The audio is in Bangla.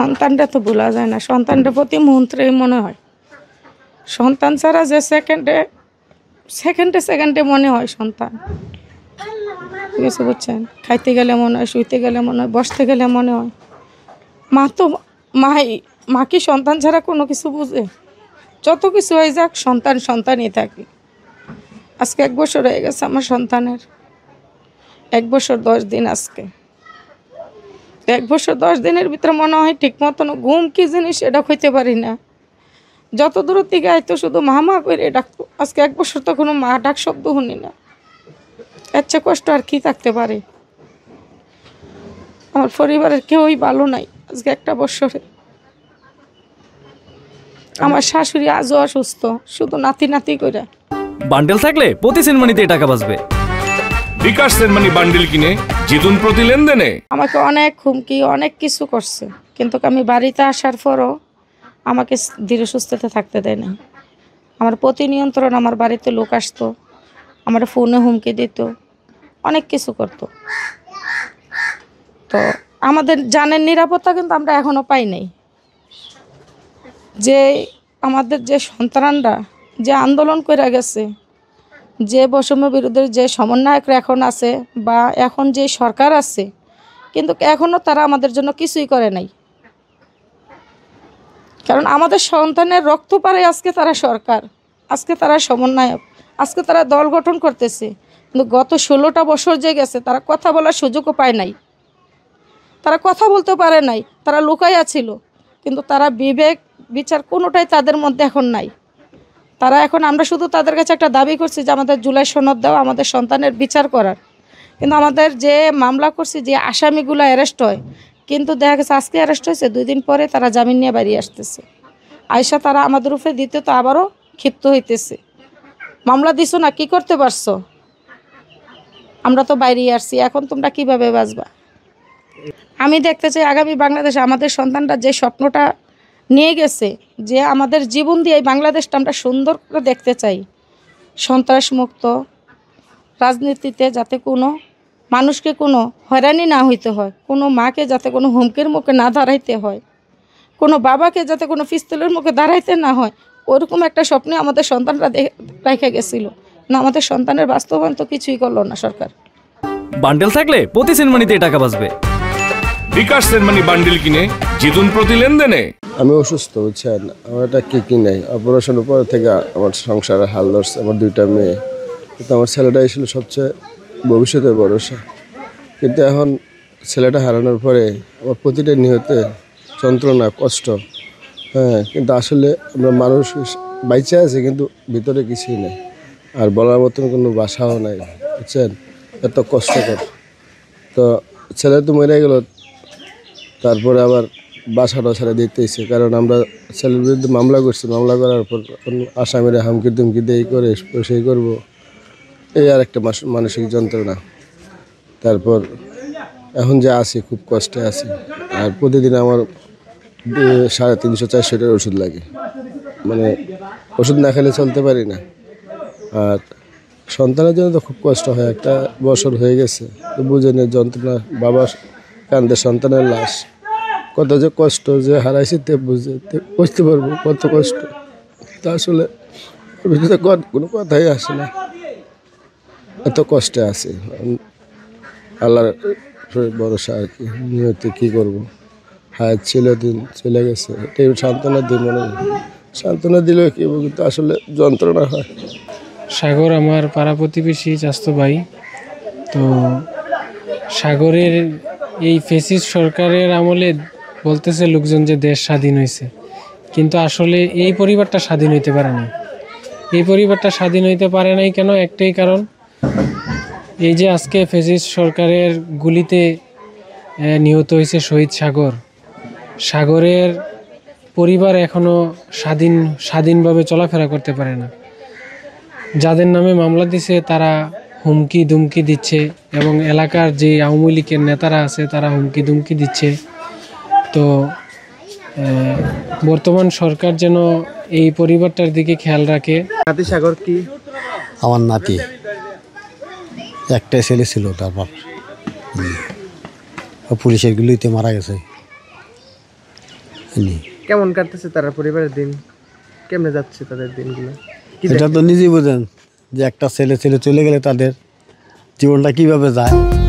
সন্তানটা তো ভোলা যায় না, সন্তানটা প্রতি মুহূর্তে মনে হয়। সন্তান ছাড়া যে সেকেন্ডে মনে হয় সন্তান, ঠিক আছে বুঝছেন? খাইতে গেলে মনে হয়, শুইতে গেলে মনে হয়, বসতে গেলে মনে হয়। মা তো মা কি সন্তান ছাড়া কোনো কিছু বুঝে? যত কিছু হয়ে যাক, সন্তানই থাকি। আজকে 1 বছর হয়ে গেছে আমার সন্তানের, 1 বছর 10 দিন। আজকে 1 বছর 10 দিনের ভিতরে মনে হয় ঠিক মতন ঘুম কি জিনিস এটা হইতে পারি না। যত দূর থেকে আইতো শুধু মা করে ডাকতো। আজকে 1 বছর তো কোনো মা ডাক শব্দ শুনি না। এর চেয়ে কষ্ট আর কি থাকতে পারে? আমার পরিবারের কেউই ভালো নাই আজকে 1 বছরে। আমার শাশুড়ি আজও অসুস্থ, শুধু নাতি করে। বান্ডেল থাকলে প্রতি সেনমানিতে টাকা বাঁচবে। বিকাশ সেনমানি বান্ডেল কিনে জিতুন প্রতি লেনদেনে। আমাকে অনেক হুমকি, অনেক কিছু করছে, কিন্তু আমি বাড়িতে আসার পরও আমাকে ধীরে সুস্থতে থাকতে দেয় না। আমার প্রতি নিয়ন্ত্রণ, আমার বাড়িতে লোক আসতো, আমার ফোনে হুমকি দিত, অনেক কিছু করতো। তো আমাদের জানের নিরাপত্তা কিন্তু আমরা এখনও পাই নাই। যে আমাদের যে সন্তানরা যে আন্দোলন করে গেছে, যে বৈষম্য বিরোধের যে সমন্বয়করা এখন আছে বা এখন যে সরকার আছে, কিন্তু এখনও তারা আমাদের জন্য কিছুই করে নাই। কারণ আমাদের সন্তানের রক্ত পারে আজকে তারা সরকার, আজকে তারা সমন্বয়ক, আজকে তারা দল গঠন করতেছে। কিন্তু গত 16টা বছর যে গেছে, তারা কথা বলার সুযোগও পায় নাই, তারা কথা বলতে পারে নাই, তারা লুকাইয়া ছিল। কিন্তু তারা বিবেক বিচার কোনোটাই তাদের মধ্যে এখন নাই। তারা এখন, আমরা শুধু তাদের কাছে একটা দাবি করছি যে আমাদের জুলাই সনদ দেওয়া, আমাদের সন্তানের বিচার করার। কিন্তু আমাদের যে মামলা করছি, যে আসামিগুলো অ্যারেস্ট হয়, কিন্তু দেখা গেছে আজকে অ্যারেস্ট হয়েছে, 2 দিন পরে তারা জামিন নিয়ে বেরিয়ে আসতেছে। আয়সা তারা আমাদের উপরে দ্বিতীয়ত আবারও ক্ষিপ্ত হইতেছে। মামলা দিছো না, কি করতে পারছো? আমরা তো বাইরে আসছি, এখন তোমরা কিভাবে বাঁচবা? আমি দেখতে চাই আগামী বাংলাদেশে আমাদের সন্তানরা যে স্বপ্নটা নিয়ে গেছে, যে আমাদের জীবন দিয়ে এই বাংলাদেশটা আমরা সুন্দর করে দেখতে চাই, সন্ত্রাসমুক্ত, রাজনীতিতে যাতে কোনো মানুষকে কোনো হয়রানি না হইতে হয়, কোনো মাকে যাতে কোনো হুমকির মুখে না দাঁড়াইতে হয়, কোনো বাবাকে যাতে কোনো পিস্তলের মুখে দাঁড়াইতে না হয়, ওরকম একটা স্বপ্নে আমাদের সন্তানরা রেখে গেছিল না। আমাদের সন্তানের বাস্তবায়ন তো কিছুই করলো না সরকার। বান্ডেল থাকলে প্রতি সেনমানিতে টাকা বাঁচবে। বিকাশ সেনমানি বান্ডেল কিনে জিতুন প্রতি লেনদেনে। আমি অসুস্থ, বুঝছেন? আমার একটা কি নাই, অপারেশনের পর থেকে আমার সংসারে হাল ধরছে। আমার 2টা মেয়ে, কিন্তু আমার ছেলেটাই ছিল সবচেয়ে ভবিষ্যতের ভরসা। কিন্তু এখন ছেলেটা হারানোর পরে আমার প্রতিটা নিহতে যন্ত্রণা, কষ্ট। কিন্তু আসলে আমরা মানুষ বাইচে আছে, কিন্তু ভিতরে কিছুই নেই, আর বলার মতন কোনো ভাষাও নাই, বুঝছেন? এত কষ্টকর। তো ছেলে তো মরে গেল, তারপরে আবার বাসাটা ছেড়ে দিতেইছে, কারণ আমরা ছেলের বিরুদ্ধে মামলা করছি। মামলা করার পর আসামিরা হামকি দুমকি দিয়ে করে সেই করবো, এই আর একটা মানসিক যন্ত্রণা। তারপর এখন যে আছি, খুব কষ্টে আছি। আর প্রতিদিন আমার 350-400 টাকার ওষুধ লাগে, মানে ওষুধ না খেলে চলতে পারি না। আর সন্তানের জন্য তো খুব কষ্ট হয়। 1 বছর হয়ে গেছে, তো বুঝে নেই যন্ত্রণা। বাবা কান্দে, সন্তানের লাশ, কত যে কষ্ট যে হারাইছি তে বুঝতে পারবো কত কষ্ট। তা আসলে কোনো কথাই আসে না, এত কষ্টে আছে। আল্লাহর ভরসা আর কি, নিয়তে কী করবো। হায়াত ছিল, দিন চলে গেছে, এটাই সান্ত্বনা দিই মনে। সান্ত্বনা দিলেও কি, কিন্তু আসলে যন্ত্রণা হয়। সাগর আমার পাড়া প্রতিবেশী, চাচাতো ভাই। তো সাগরের এই ফ্যাসিস্ট সরকারের আমলে বলতেছে লোকজন যে দেশ স্বাধীন হয়েছে, কিন্তু আসলে এই পরিবারটা স্বাধীন হইতে পারে না। এই পরিবারটা স্বাধীন হইতে পারে নাই কেন? একটাই কারণ, এই যে আজকে ফ্যাসিস্ট সরকারের গুলিতে নিহত হয়েছে শহীদ সাগরের পরিবার এখনও স্বাধীনভাবে চলাফেরা করতে পারে না। যাদের নামে মামলা দিছে তারা হুমকি দুমকি দিচ্ছে, এবং এলাকার যে আওয়ামী লীগের নেতারা আছে তারা হুমকি দুমকি দিচ্ছে। তো বর্তমান সরকার যেন এই পরিবারটার দিকে খেয়াল রাখে। নাতি সাগর কি আমার নাতি, একটাই ছেলে ছিল, তারপর পুলিশের গুলিতে মারা গেছে। হয়নি। কেমন কাটতেছে তারা পরিবারের দিন? কেমনে যাচ্ছে তাদের দিনগুলো? কি এটা তো নিজেই বোঝেন যে একটা ছেলে চলে গেলে তাদের জীবনটা কিভাবে যায়।